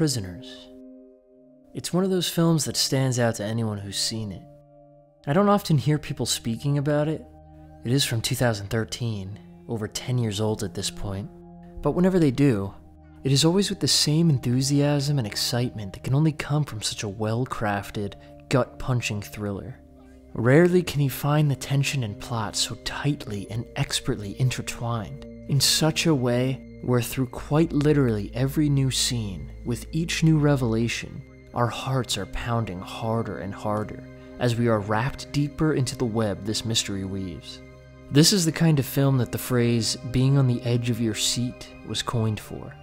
Prisoners. It's one of those films that stands out to anyone who's seen it. I don't often hear people speaking about it. It is from 2013, over 10 years old at this point, but whenever they do, it is always with the same enthusiasm and excitement that can only come from such a well-crafted, gut-punching thriller. Rarely can you find the tension and plot so tightly and expertly intertwined, in such a way where through quite literally every new scene, with each new revelation, our hearts are pounding harder and harder as we are wrapped deeper into the web this mystery weaves. This is the kind of film that the phrase, being on the edge of your seat, was coined for.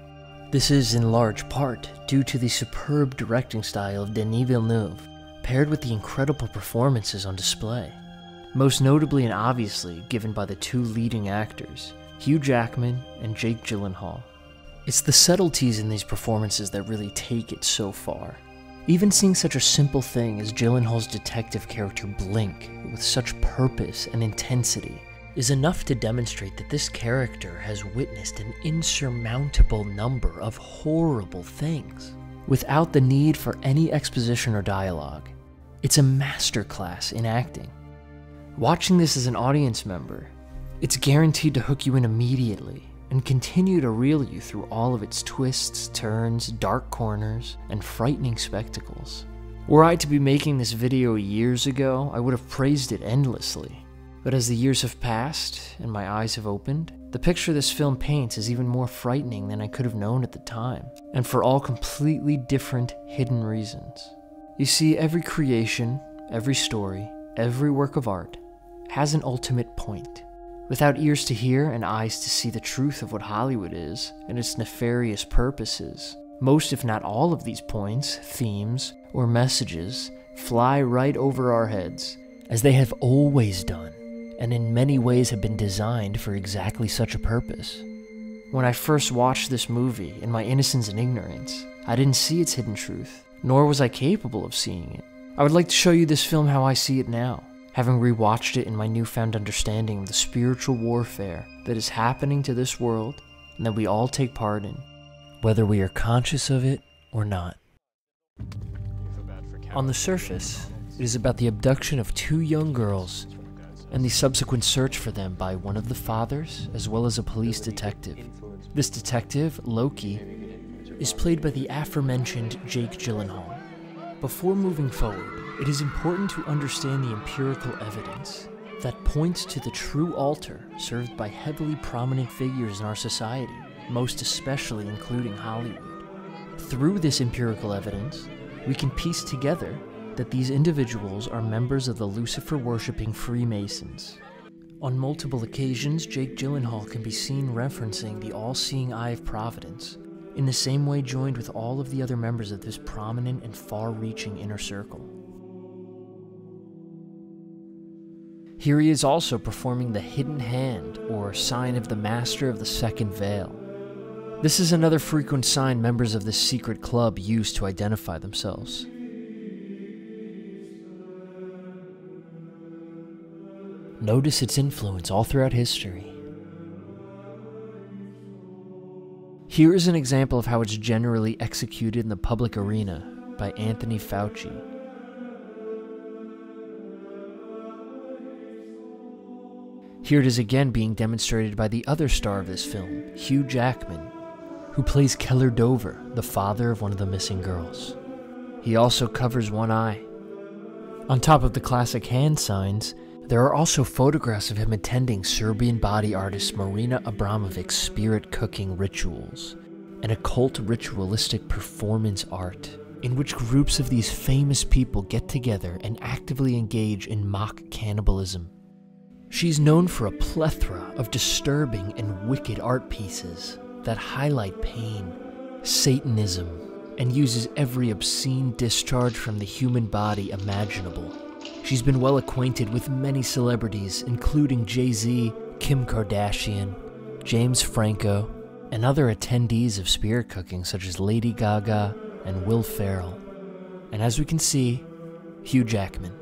This is in large part due to the superb directing style of Denis Villeneuve, paired with the incredible performances on display, most notably and obviously given by the two leading actors, Hugh Jackman and Jake Gyllenhaal. It's the subtleties in these performances that really take it so far. Even seeing such a simple thing as Gyllenhaal's detective character blink with such purpose and intensity is enough to demonstrate that this character has witnessed an insurmountable number of horrible things, without the need for any exposition or dialogue. It's a masterclass in acting. Watching this as an audience member, it's guaranteed to hook you in immediately and continue to reel you through all of its twists, turns, dark corners, and frightening spectacles. Were I to be making this video years ago, I would have praised it endlessly. But as the years have passed and my eyes have opened, the picture this film paints is even more frightening than I could have known at the time, and for all completely different, hidden reasons. You see, every creation, every story, every work of art has an ultimate point. Without ears to hear and eyes to see the truth of what Hollywood is and its nefarious purposes, most if not all of these points, themes, or messages fly right over our heads, as they have always done, and in many ways have been designed for exactly such a purpose. When I first watched this movie, in my innocence and ignorance, I didn't see its hidden truth, nor was I capable of seeing it. I would like to show you this film how I see it now, having rewatched it in my newfound understanding of the spiritual warfare that is happening to this world and that we all take part in, whether we are conscious of it or not. On the surface, it is about the abduction of two young girls and the subsequent search for them by one of the fathers as well as a police detective. This detective, Loki, is played by the aforementioned Jake Gyllenhaal. Before moving forward, it is important to understand the empirical evidence that points to the true altar served by heavily prominent figures in our society, most especially including Hollywood. Through this empirical evidence, we can piece together that these individuals are members of the Lucifer-worshipping Freemasons. On multiple occasions, Jake Gyllenhaal can be seen referencing the all-seeing eye of Providence, in the same way joined with all of the other members of this prominent and far-reaching inner circle. Here he is also performing the hidden hand, or sign of the master of the second veil. This is another frequent sign members of this secret club use to identify themselves. Notice its influence all throughout history. Here is an example of how it's generally executed in the public arena by Anthony Fauci. Here it is again being demonstrated by the other star of this film, Hugh Jackman, who plays Keller Dover, the father of one of the missing girls. He also covers one eye. On top of the classic hand signs, there are also photographs of him attending Serbian body artist Marina Abramovic's spirit cooking rituals, an occult ritualistic performance art in which groups of these famous people get together and actively engage in mock cannibalism. She's known for a plethora of disturbing and wicked art pieces that highlight pain, Satanism, and uses every obscene discharge from the human body imaginable. She's been well acquainted with many celebrities, including Jay-Z, Kim Kardashian, James Franco, and other attendees of spirit cooking such as Lady Gaga and Will Ferrell. And as we can see, Hugh Jackman.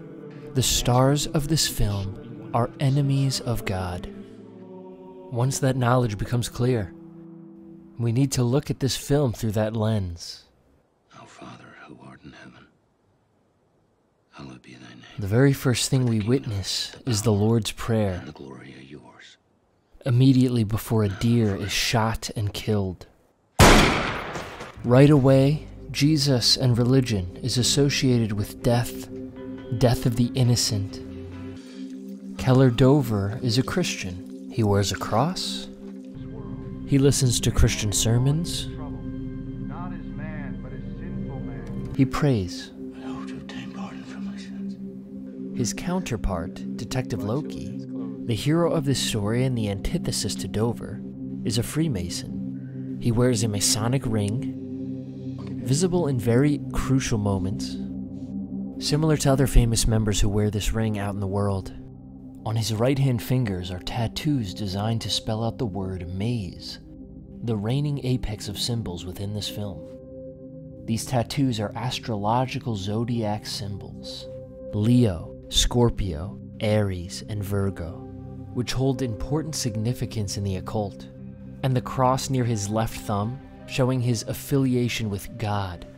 The stars of this film are enemies of God. Once that knowledge becomes clear, we need to look at this film through that lens. Hallowed be thy name. The very first thing we witness is the Lord's Prayer, And the glory are yours. immediately before a deer is shot and killed. Right away, Jesus and religion is associated with death of the innocent. Keller Dover is a Christian. He wears a cross. He listens to Christian sermons. He prays. I hope to obtain pardon for my sins. His counterpart, Detective Loki, the hero of this story and the antithesis to Dover, is a Freemason. He wears a Masonic ring, visible in very crucial moments, similar to other famous members who wear this ring out in the world. On his right-hand fingers are tattoos designed to spell out the word maze, the reigning apex of symbols within this film. These tattoos are astrological zodiac symbols: Leo, Scorpio, Aries, and Virgo, which hold important significance in the occult, and the cross near his left thumb showing his affiliation with God,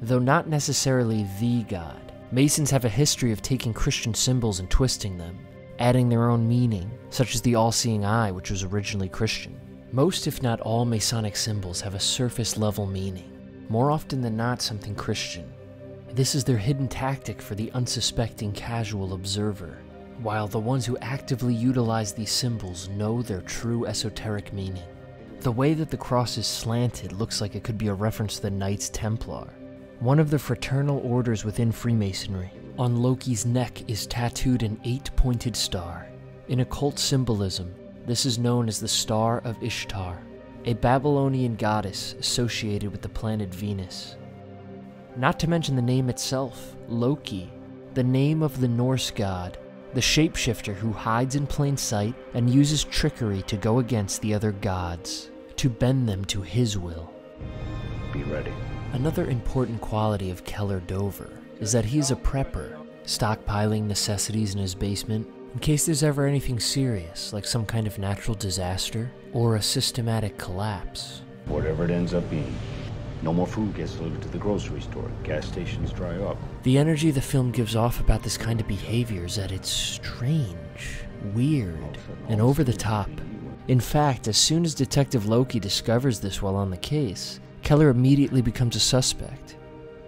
though not necessarily the God. Masons have a history of taking Christian symbols and twisting them, adding their own meaning, such as the all-seeing eye, which was originally Christian. Most, if not all, Masonic symbols have a surface-level meaning, more often than not something Christian. This is their hidden tactic for the unsuspecting casual observer, while the ones who actively utilize these symbols know their true esoteric meaning. The way that the cross is slanted looks like it could be a reference to the Knights Templar, one of the fraternal orders within Freemasonry. On Loki's neck is tattooed an 8-pointed star. In occult symbolism, this is known as the Star of Ishtar, a Babylonian goddess associated with the planet Venus. Not to mention the name itself, Loki, the name of the Norse god, the shapeshifter who hides in plain sight and uses trickery to go against the other gods, to bend them to his will. Be ready. Another important quality of Keller Dover is that he's a prepper, stockpiling necessities in his basement in case there's ever anything serious, like some kind of natural disaster or a systematic collapse. Whatever it ends up being. No more food gets delivered to the grocery store. Gas stations dry up. The energy the film gives off about this kind of behavior is that it's strange, weird, and over the top. In fact, as soon as Detective Loki discovers this while on the case, Keller immediately becomes a suspect.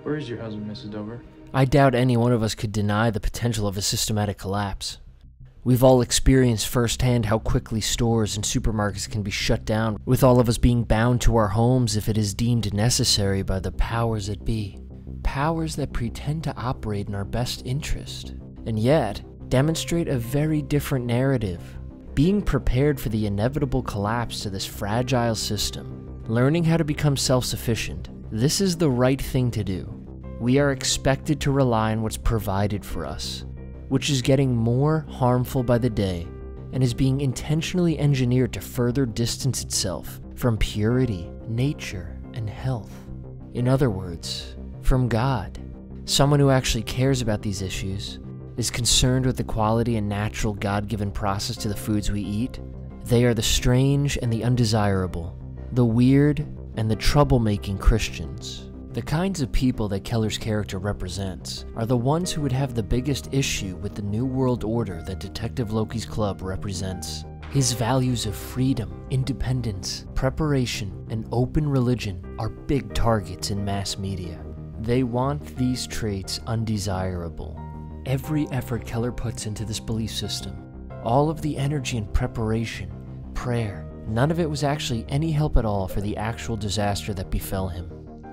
Where is your husband, Mrs. Dover? I doubt any one of us could deny the potential of a systematic collapse. We've all experienced firsthand how quickly stores and supermarkets can be shut down, with all of us being bound to our homes if it is deemed necessary by the powers that be. Powers that pretend to operate in our best interest, and yet demonstrate a very different narrative. Being prepared for the inevitable collapse to this fragile system, learning how to become self-sufficient, this is the right thing to do. We are expected to rely on what's provided for us, which is getting more harmful by the day and is being intentionally engineered to further distance itself from purity, nature, and health. In other words, from God. Someone who actually cares about these issues, is concerned with the quality and natural God-given process to the foods we eat. They are the strange and the undesirable, the weird and the troublemaking Christians. The kinds of people that Keller's character represents are the ones who would have the biggest issue with the New World Order that Detective Loki's club represents. His values of freedom, independence, preparation, and open religion are big targets in mass media. They want these traits undesirable. Every effort Keller puts into this belief system, all of the energy and preparation, prayer, none of it was actually any help at all for the actual disaster that befell him.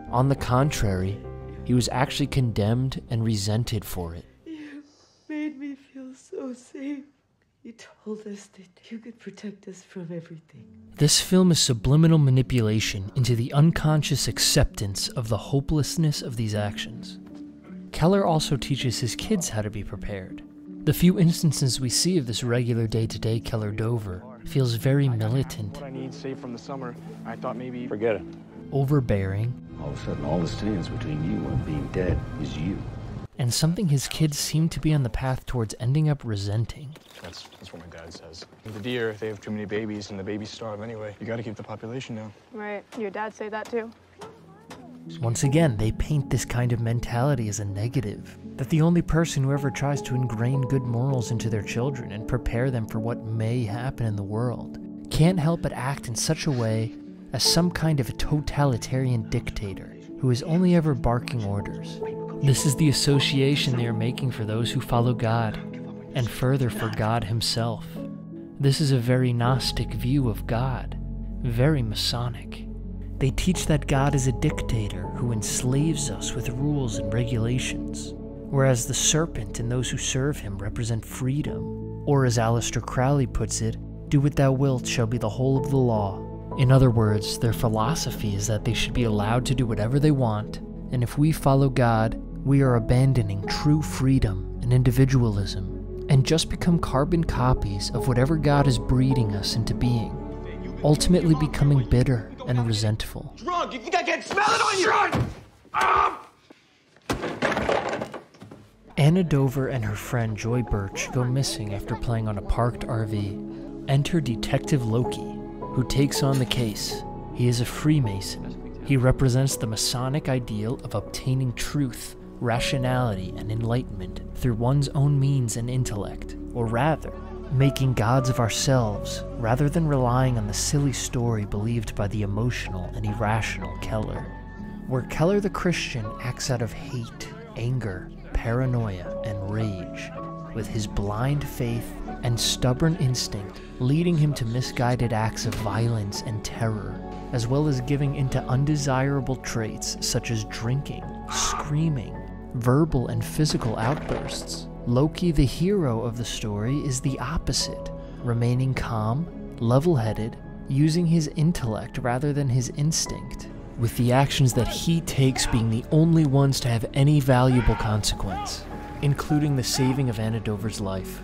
On the contrary, he was actually condemned and resented for it. You made me feel so safe. You told us that you could protect us from everything. This film is subliminal manipulation into the unconscious acceptance of the hopelessness of these actions. Keller also teaches his kids how to be prepared. The few instances we see of this regular day-to-day Keller Dover feels very militant. What I need saved from the summer. I thought maybe... Forget it. Overbearing, All of a sudden, all that stands between you and being dead is you. and something his kids seem to be on the path towards ending up resenting. That's what my dad says. The deer, they have too many babies, and the babies starve anyway. You gotta keep the population down. Right. Your dad say that too? Once again, they paint this kind of mentality as a negative, that the only person who ever tries to ingrain good morals into their children and prepare them for what may happen in the world can't help but act in such a way as some kind of a totalitarian dictator who is only ever barking orders. This is the association they are making for those who follow God, and further for God himself. This is a very Gnostic view of God, very Masonic. They teach that God is a dictator who enslaves us with rules and regulations, whereas the serpent and those who serve him represent freedom, or as Aleister Crowley puts it, do what thou wilt shall be the whole of the law. In other words, their philosophy is that they should be allowed to do whatever they want, and if we follow God, we are abandoning true freedom and individualism, and just become carbon copies of whatever God is breeding us into being, ultimately becoming bitter and resentful. Drunk! You think I can't smell it on you? Anna Dover and her friend Joy Birch go missing after playing on a parked RV. Enter Detective Loki, who takes on the case. He is a Freemason. He represents the Masonic ideal of obtaining truth, rationality, and enlightenment through one's own means and intellect, or rather, making gods of ourselves rather than relying on the silly story believed by the emotional and irrational Keller. Where Keller the Christian acts out of hate, anger, paranoia, and rage, with his blind faith and stubborn instinct leading him to misguided acts of violence and terror, as well as giving into undesirable traits such as drinking, screaming, verbal and physical outbursts. Loki, the hero of the story, is the opposite, remaining calm, level-headed, using his intellect rather than his instinct, with the actions that he takes being the only ones to have any valuable consequence, including the saving of Anna Dover's life.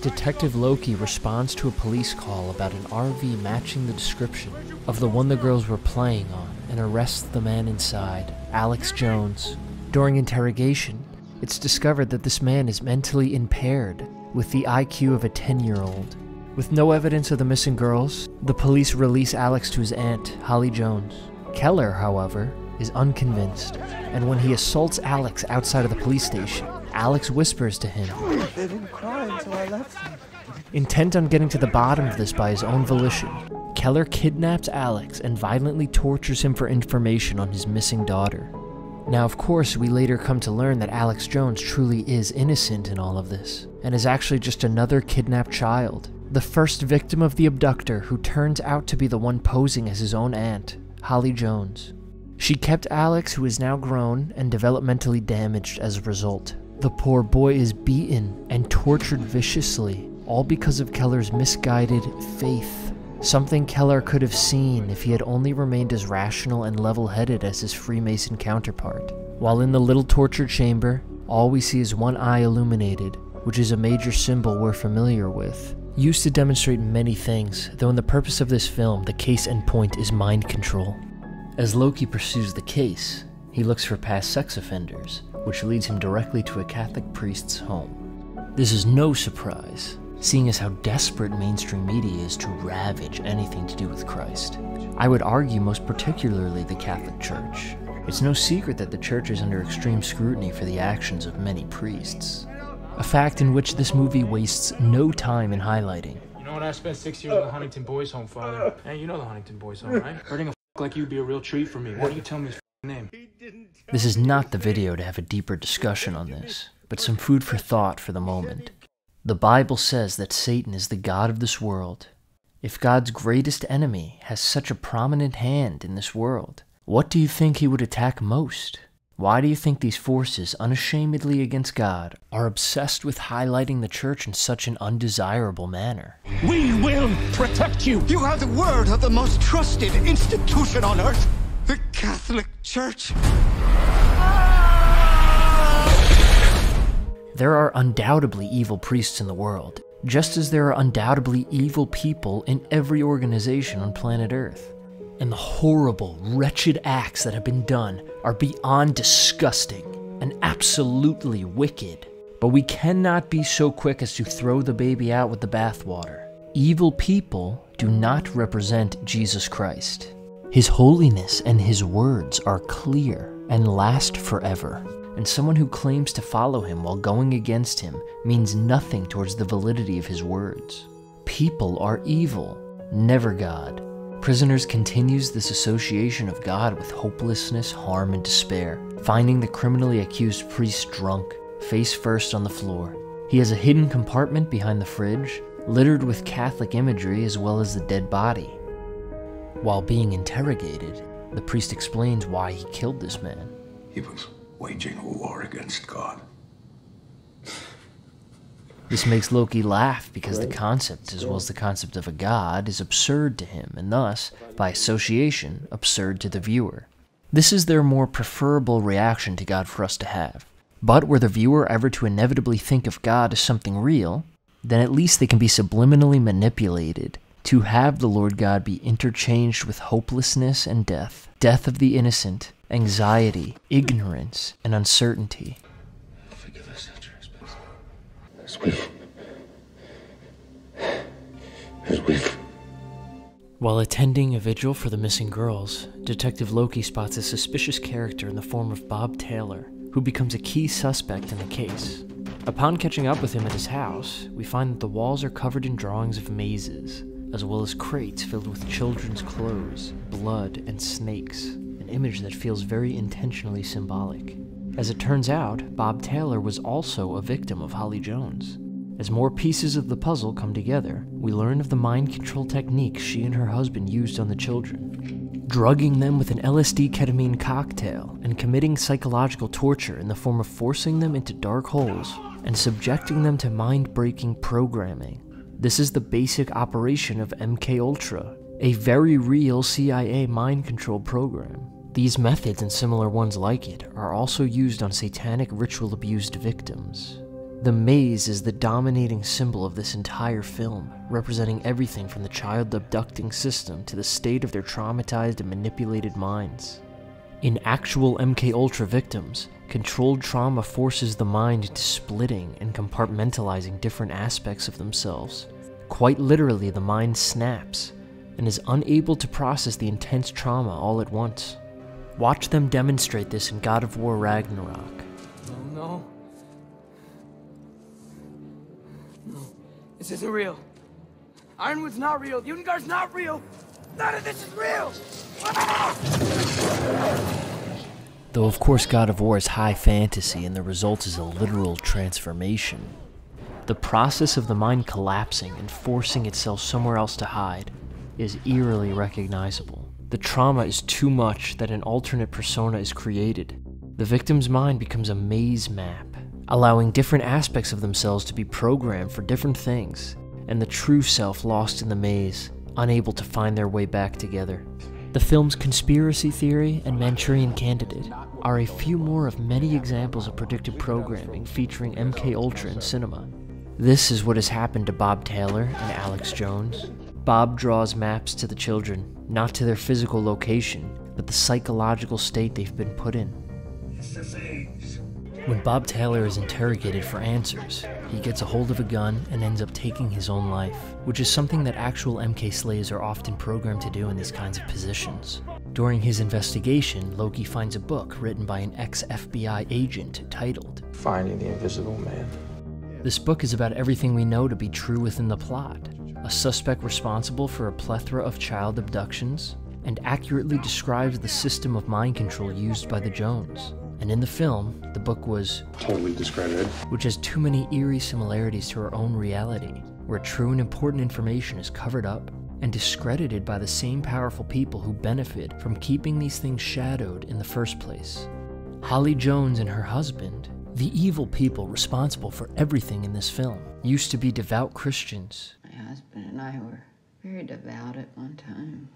Detective Loki responds to a police call about an RV matching the description of the one the girls were playing on and arrests the man inside, Alex Jones. During interrogation, it's discovered that this man is mentally impaired, with the IQ of a 10-year-old. With no evidence of the missing girls, the police release Alex to his aunt, Holly Jones. Keller, however, is unconvinced, and when he assaults Alex outside of the police station, Alex whispers to him, "They didn't cry until I left them." Intent on getting to the bottom of this by his own volition, Keller kidnaps Alex and violently tortures him for information on his missing daughter. Now, of course, we later come to learn that Alex Jones truly is innocent in all of this, and is actually just another kidnapped child, the first victim of the abductor who turns out to be the one posing as his own aunt, Holly Jones. She kept Alex, who is now grown and developmentally damaged as a result. The poor boy is beaten and tortured viciously, all because of Keller's misguided faith, something Keller could have seen if he had only remained as rational and level-headed as his Freemason counterpart. While in the little torture chamber, all we see is one eye illuminated, which is a major symbol we're familiar with, used to demonstrate many things, though in the purpose of this film, the case end point is mind control. As Loki pursues the case, he looks for past sex offenders, which leads him directly to a Catholic priest's home. This is no surprise, seeing as how desperate mainstream media is to ravage anything to do with Christ. I would argue most particularly the Catholic Church. It's no secret that the Church is under extreme scrutiny for the actions of many priests, a fact in which this movie wastes no time in highlighting. You know what? I spent 6 years in the Huntington Boys Home, Father. Hey, you know the Huntington Boys Home, right? Hurting a like you'd be a real treat for me. Why don't you tell me his name? This is not the video to have a deeper discussion on this, but some food for thought for the moment. The Bible says that Satan is the god of this world. If God's greatest enemy has such a prominent hand in this world, what do you think he would attack most? Why do you think these forces, unashamedly against God, are obsessed with highlighting the church in such an undesirable manner? We will protect you! You have the word of the most trusted institution on earth, the Catholic Church. There are undoubtedly evil priests in the world, just as there are undoubtedly evil people in every organization on planet Earth. And the horrible, wretched acts that have been done are beyond disgusting and absolutely wicked. But we cannot be so quick as to throw the baby out with the bathwater. Evil people do not represent Jesus Christ. His holiness and his words are clear and last forever, and someone who claims to follow him while going against him means nothing towards the validity of his words. People are evil, never God. Prisoners continues this association of God with hopelessness, harm, and despair, finding the criminally accused priest drunk, face first on the floor. He has a hidden compartment behind the fridge, littered with Catholic imagery as well as the dead body. While being interrogated, the priest explains why he killed this man. He was waging a war against God. This makes Loki laugh because the concept, as well as the concept of a god, is absurd to him, and thus, by association, absurd to the viewer. This is their more preferable reaction to God for us to have. But were the viewer ever to inevitably think of God as something real, then at least they can be subliminally manipulated to have the Lord God be interchanged with hopelessness and death, death of the innocent, anxiety, ignorance, and uncertainty. Forgive us our trespasses. While attending a vigil for the missing girls, Detective Loki spots a suspicious character in the form of Bob Taylor, who becomes a key suspect in the case. Upon catching up with him at his house, we find that the walls are covered in drawings of mazes, as well as crates filled with children's clothes, blood, and snakes, an image that feels very intentionally symbolic. As it turns out, Bob Taylor was also a victim of Holly Jones. As more pieces of the puzzle come together, we learn of the mind control techniques she and her husband used on the children, drugging them with an LSD ketamine cocktail and committing psychological torture in the form of forcing them into dark holes and subjecting them to mind-breaking programming. This is the basic operation of MKUltra, a very real CIA mind control program. These methods and similar ones like it are also used on satanic ritual abused victims. The maze is the dominating symbol of this entire film, representing everything from the child abducting system to the state of their traumatized and manipulated minds. In actual MKUltra victims, controlled trauma forces the mind into splitting and compartmentalizing different aspects of themselves. Quite literally, the mind snaps and is unable to process the intense trauma all at once. Watch them demonstrate this in God of War Ragnarok. Oh, no. No. This isn't real. Ironwood's not real. Ungar's not real. None of this is real. Though of course God of War is high fantasy and the result is a literal transformation. The process of the mind collapsing and forcing itself somewhere else to hide is eerily recognizable. The trauma is too much that an alternate persona is created. The victim's mind becomes a maze map, allowing different aspects of themselves to be programmed for different things, and the true self lost in the maze, unable to find their way back together. The film's conspiracy theory and Manchurian Candidate are a few more of many examples of predictive programming featuring MKUltra in cinema. This is what has happened to Bob Taylor and Alex Jones. Bob draws maps to the children, not to their physical location, but the psychological state they've been put in. It's the things. When Bob Taylor is interrogated for answers, he gets a hold of a gun and ends up taking his own life, which is something that actual MK slaves are often programmed to do in these kinds of positions. During his investigation, Loki finds a book written by an ex-FBI agent titled Finding the Invisible Man. This book is about everything we know to be true within the plot. A suspect responsible for a plethora of child abductions, and accurately describes the system of mind control used by the Jones. And in the film, the book was Totally discredited. which has too many eerie similarities to our own reality, where true and important information is covered up and discredited by the same powerful people who benefit from keeping these things shadowed in the first place. Holly Jones and her husband, the evil people responsible for everything in this film, used to be devout Christians. My husband and I were very devout at one time.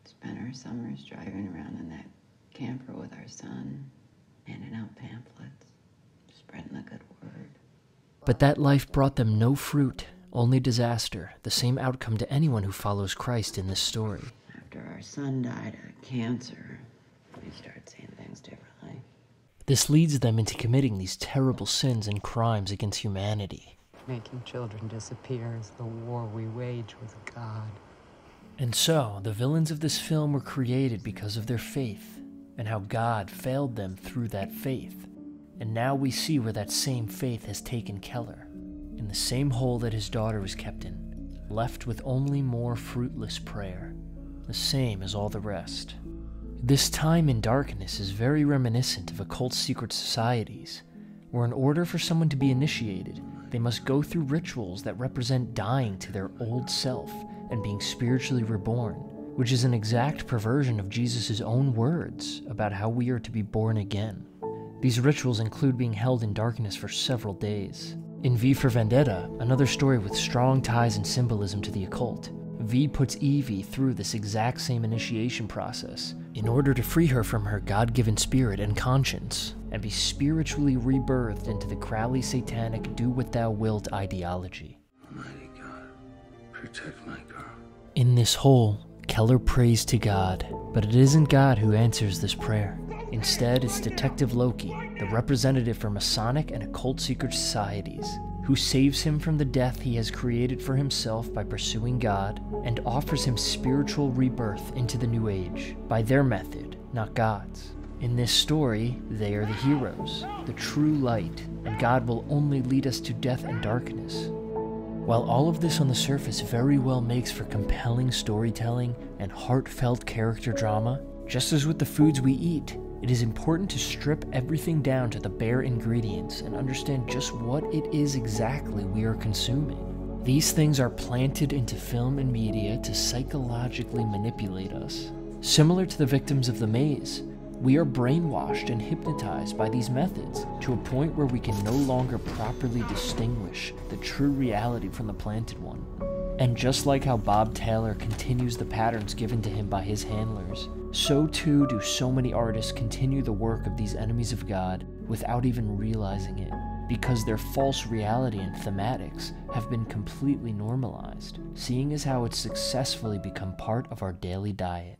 Spent our summers driving around in that camper with our son, handing out pamphlets, spreading the good word. But that life brought them no fruit, only disaster, the same outcome to anyone who follows Christ in this story. After our son died of cancer, we started seeing things differently. This leads them into committing these terrible sins and crimes against humanity. Making children disappear is the war we wage with God. And so, the villains of this film were created because of their faith, and how God failed them through that faith. And now we see where that same faith has taken Keller, in the same hole that his daughter was kept in, left with only more fruitless prayer, the same as all the rest. This time in darkness is very reminiscent of occult secret societies, where in order for someone to be initiated, they must go through rituals that represent dying to their old self and being spiritually reborn, which is an exact perversion of Jesus' own words about how we are to be born again. These rituals include being held in darkness for several days. In V for Vendetta, another story with strong ties and symbolism to the occult, V puts Evie through this exact same initiation process in order to free her from her God-given spirit and conscience and be spiritually rebirthed into the Crowley satanic do-what-thou-wilt ideology. Almighty God, protect my girl. In this hole, Keller prays to God, but it isn't God who answers this prayer. Instead, it's Detective Loki, the representative for Masonic and occult secret societies, who saves him from the death he has created for himself by pursuing God, and offers him spiritual rebirth into the New Age, by their method, not God's. In this story, they are the heroes, the true light, and God will only lead us to death and darkness. While all of this on the surface very well makes for compelling storytelling and heartfelt character drama, just as with the foods we eat, it is important to strip everything down to the bare ingredients and understand just what it is exactly we are consuming. These things are planted into film and media to psychologically manipulate us. Similar to the victims of the maze, we are brainwashed and hypnotized by these methods to a point where we can no longer properly distinguish the true reality from the planted one. And just like how Bob Taylor continues the patterns given to him by his handlers, so too do so many artists continue the work of these enemies of God without even realizing it, because their false reality and thematics have been completely normalized, seeing as how it's successfully become part of our daily diet.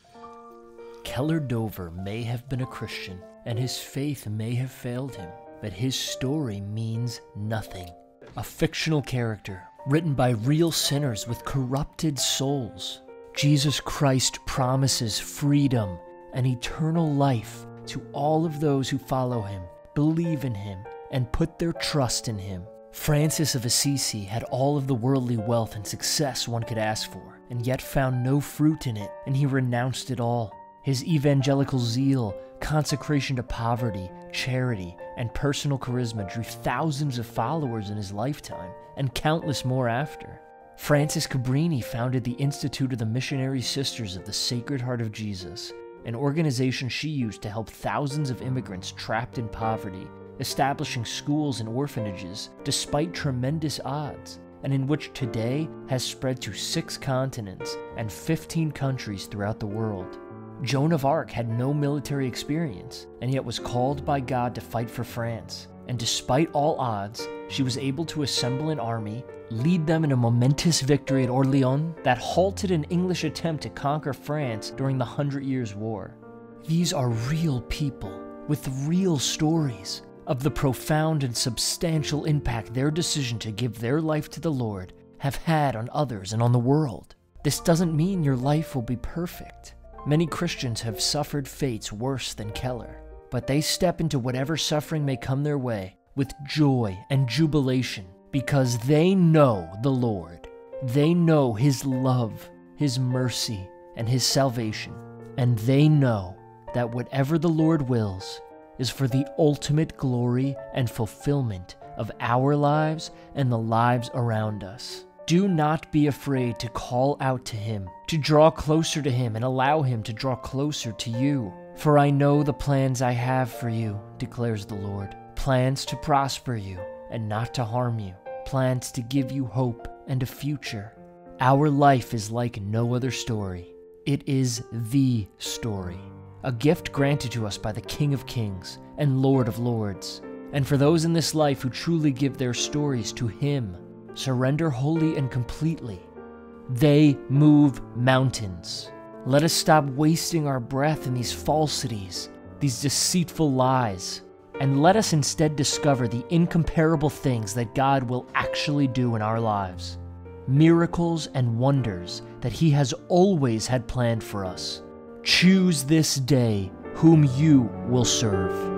Keller Dover may have been a Christian, and his faith may have failed him, but his story means nothing. A fictional character, written by real sinners with corrupted souls. Jesus Christ promises freedom and eternal life to all of those who follow him, believe in him, and put their trust in him. Francis of Assisi had all of the worldly wealth and success one could ask for, and yet found no fruit in it, and he renounced it all. His evangelical zeal, consecration to poverty, charity, and personal charisma drew thousands of followers in his lifetime, and countless more after. Frances Cabrini founded the Institute of the Missionary Sisters of the Sacred Heart of Jesus, an organization she used to help thousands of immigrants trapped in poverty, establishing schools and orphanages despite tremendous odds, and in which today has spread to 6 continents and 15 countries throughout the world. Joan of Arc had no military experience, and yet was called by God to fight for France, and despite all odds, she was able to assemble an army, lead them in a momentous victory at Orléans that halted an English attempt to conquer France during the 100 Years' War. These are real people, with real stories, of the profound and substantial impact their decision to give their life to the Lord have had on others and on the world. This doesn't mean your life will be perfect. Many Christians have suffered fates worse than Keller, but they step into whatever suffering may come their way with joy and jubilation because they know the Lord. They know his love, his mercy, and his salvation, and they know that whatever the Lord wills is for the ultimate glory and fulfillment of our lives and the lives around us. Do not be afraid to call out to him, to draw closer to him and allow him to draw closer to you. For I know the plans I have for you, declares the Lord. Plans to prosper you and not to harm you. Plans to give you hope and a future. Our life is like no other story. It is the story. A gift granted to us by the King of Kings and Lord of Lords. And for those in this life who truly give their stories to him, surrender wholly and completely, they move mountains. Let us stop wasting our breath in these falsities, these deceitful lies, and let us instead discover the incomparable things that God will actually do in our lives. Miracles and wonders that he has always had planned for us. Choose this day whom you will serve.